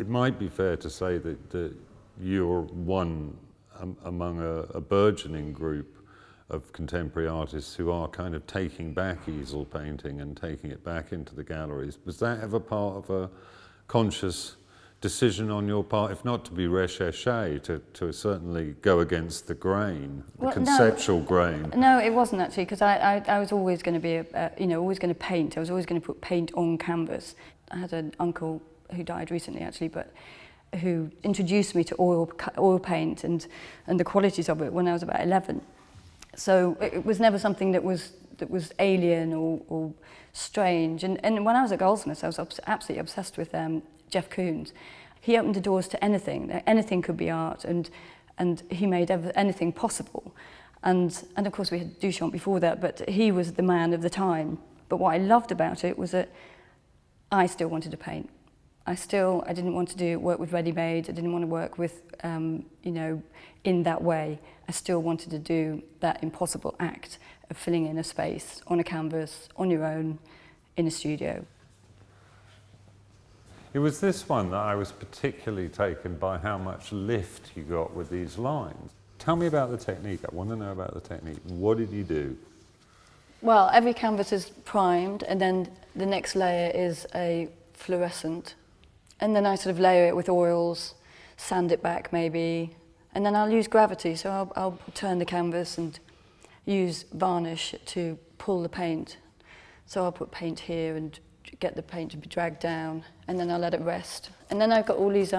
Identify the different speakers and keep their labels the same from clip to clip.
Speaker 1: it might be fair to say that you're one among a burgeoning group of contemporary artists who are kind of taking back easel painting and taking it back into the galleries. Was that ever part of a conscious decision on your part, if not to be recherché, to certainly go against the grain, the conceptual grain?
Speaker 2: No, it wasn't actually, because I was always going to be, always going to paint. I was always going to put paint on canvas. I had an uncle who died recently actually, but who introduced me to oil paint and the qualities of it when I was about 11. So it was never something that was alien or strange. And when I was at Goldsmiths, I was absolutely obsessed with Jeff Koons. He opened the doors to anything. Anything could be art, and he made anything possible. And of course we had Duchamp before that, but he was the man of the time. But what I loved about it was that I still wanted to paint. I didn't want to do work with ready-made. I didn't want to work with, in that way. I still wanted to do that impossible act of filling in a space on a canvas, on your own, in a studio.
Speaker 1: It was this one that I was particularly taken by how much lift you got with these lines. Tell me about the technique. I want to know about the technique. What did you do?
Speaker 2: Well, every canvas is primed, and then the next layer is a fluorescent. And then I sort of layer it with oils, sand it back maybe, and then I'll use gravity. So I'll turn the canvas and use varnish to pull the paint. So I'll put paint here and get the paint to be dragged down, and then I'll let it rest. And then I've got all these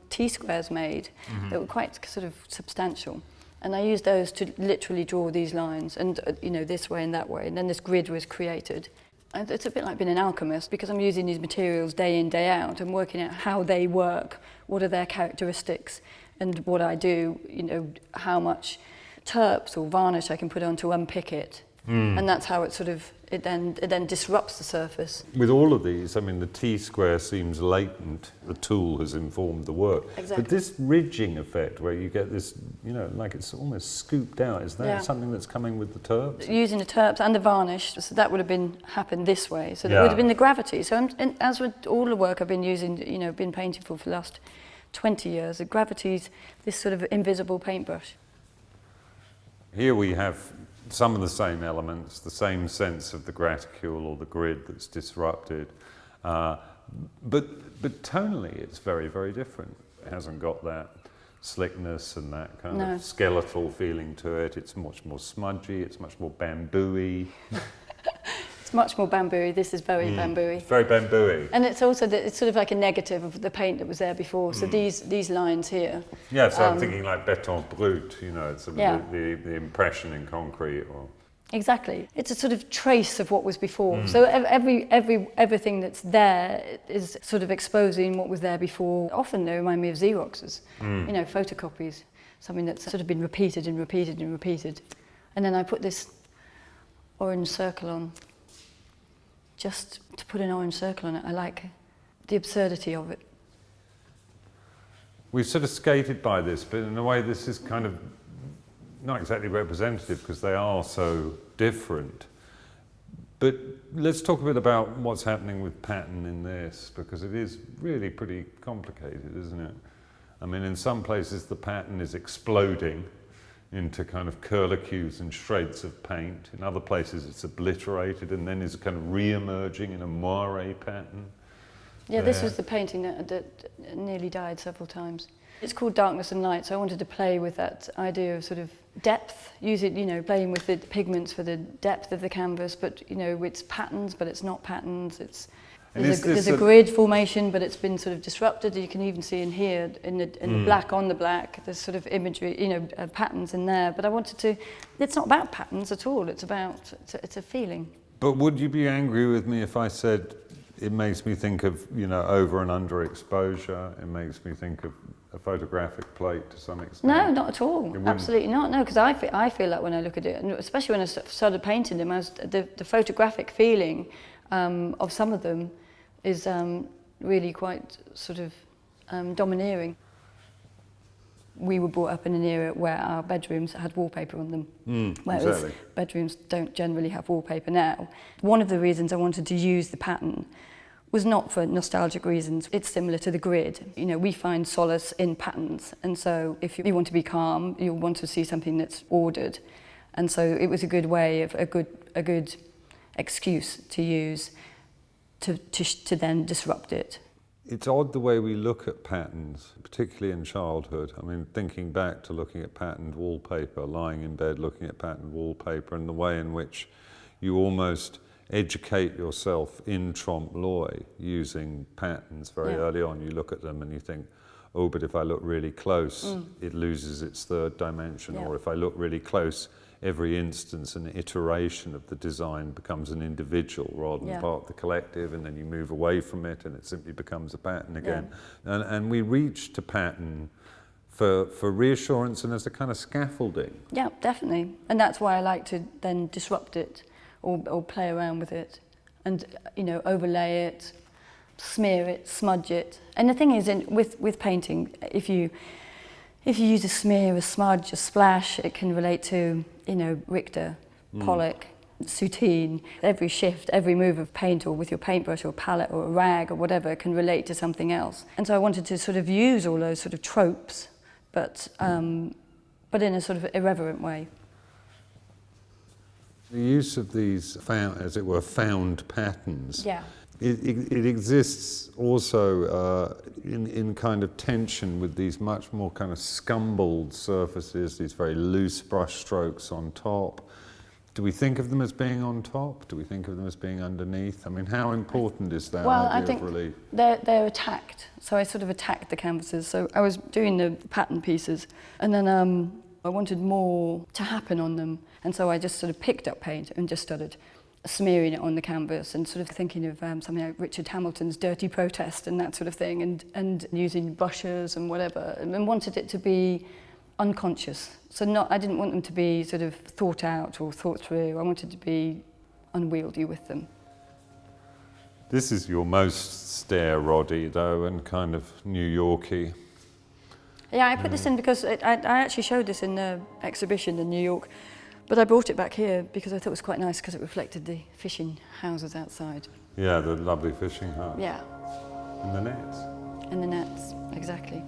Speaker 2: T-squares made that were quite sort of substantial. And I used those to literally draw these lines, and this way and that way. And then this grid was created. And it's a bit like being an alchemist, because I'm using these materials day in, day out, and working out how they work, what are their characteristics, and what I do, how much terps or varnish I can put on to unpick it. And that's how it then disrupts the surface.
Speaker 1: With all of these, I mean, the T-square seems latent. The tool has informed the work.
Speaker 2: Exactly.
Speaker 1: But this ridging effect, where you get this, like it's almost scooped out, is that something that's coming with the terps?
Speaker 2: Using the terps and the varnish, so that would have happened this way. So that would have been the gravity. So as with all the work I've been using, been painting for the last 20 years, the gravity's this sort of invisible paintbrush.
Speaker 1: Here we have some of the same elements, the same sense of the graticule or the grid that's disrupted, but tonally it's very, very different. It hasn't got that slickness and that kind of skeletal feeling to it. It's much more smudgy, it's much more bamboo-y.
Speaker 2: It's much more bamboo-y. This is very bamboo-y.
Speaker 1: It's very bamboo-y.
Speaker 2: And it's also, it's sort of like a negative of the paint that was there before. So these lines here.
Speaker 1: Yeah, so I'm thinking like béton brut, it's sort of the impression in concrete.
Speaker 2: Exactly. It's a sort of trace of what was before. So everything that's there is sort of exposing what was there before. Often they remind me of Xeroxes, photocopies, something that's sort of been repeated and repeated and repeated. And then I put this orange circle on, just to put an orange circle on it. I like the absurdity of it.
Speaker 1: We've sort of skated by this, but in a way this is kind of not exactly representative because they are so different. But let's talk a bit about what's happening with pattern in this, because it is really pretty complicated, isn't it? I mean, in some places the pattern is exploding into kind of curlicues and shreds of paint. In other places it's obliterated and then is kind of re-emerging in a moire pattern.
Speaker 2: Yeah, this was the painting that nearly died several times. It's called Darkness and Light, so I wanted to play with that idea of sort of depth, use it, playing with the pigments for the depth of the canvas, but it's patterns, but it's not patterns. There's a grid formation, but it's been sort of disrupted. You can even see in here, in the black on the black, there's sort of imagery, patterns in there. But I wanted to, it's not about patterns at all, it's a feeling.
Speaker 1: But would you be angry with me if I said it makes me think of, over and under exposure? It makes me think of a photographic plate to some extent?
Speaker 2: No, not at all. Absolutely not. No, because I feel like when I look at it, and especially when I started painting them, the photographic feeling of some of them is really quite sort of domineering. We were brought up in an era where our bedrooms had wallpaper on them, whereas bedrooms don't generally have wallpaper now. One of the reasons I wanted to use the pattern was not for nostalgic reasons. It's similar to the grid. You know, we find solace in patterns, and so if you want to be calm, you want to see something that's ordered. And so it was a good way of a good excuse to use to then disrupt it.
Speaker 1: It's odd the way we look at patterns, particularly in childhood. I mean, thinking back to looking at patterned wallpaper, lying in bed looking at patterned wallpaper, and the way in which you almost educate yourself in trompe l'oeil using patterns very early on. You look at them and you think, oh, but if I look really close, it loses its third dimension. Or if I look really close, every instance and iteration of the design becomes an individual rather than part of the collective, and then you move away from it and it simply becomes a pattern again. And we reach to pattern for reassurance and as a kind of scaffolding. Yeah,
Speaker 2: definitely. And that's why I like to then disrupt it or play around with it and, you know, overlay it, smear it, smudge it. And the thing is, with painting, if you use a smear, a smudge, a splash, it can relate to, you know, Richter, Pollock, Soutine. Every shift, every move of paint, or with your paintbrush or palette or a rag or whatever, can relate to something else. And so I wanted to sort of use all those sort of tropes, but in a sort of irreverent way.
Speaker 1: The use of these, as it were, found patterns. It exists also in kind of tension with these much more kind of scumbled surfaces, these very loose brush strokes on top. Do we think of them as being on top? Do we think of them as being underneath? I mean, how important is that idea of relief?
Speaker 2: They're attacked. So I sort of attacked the canvases. So I was doing the pattern pieces, and then I wanted more to happen on them. And so I just sort of picked up paint and just started smearing it on the canvas and sort of thinking of something like Richard Hamilton's Dirty Protest and that sort of thing, and using brushes and whatever, and wanted it to be unconscious. So I didn't want them to be sort of thought out or thought through. I wanted to be unwieldy with them.
Speaker 1: This is your most stair-roddy though, and kind of New Yorky.
Speaker 2: Yeah, I put this in because I actually showed this in the exhibition in New York. But I brought it back here because I thought it was quite nice because it reflected the fishing houses outside.
Speaker 1: Yeah, the lovely fishing hut.
Speaker 2: Yeah.
Speaker 1: And the nets.
Speaker 2: And the nets, exactly.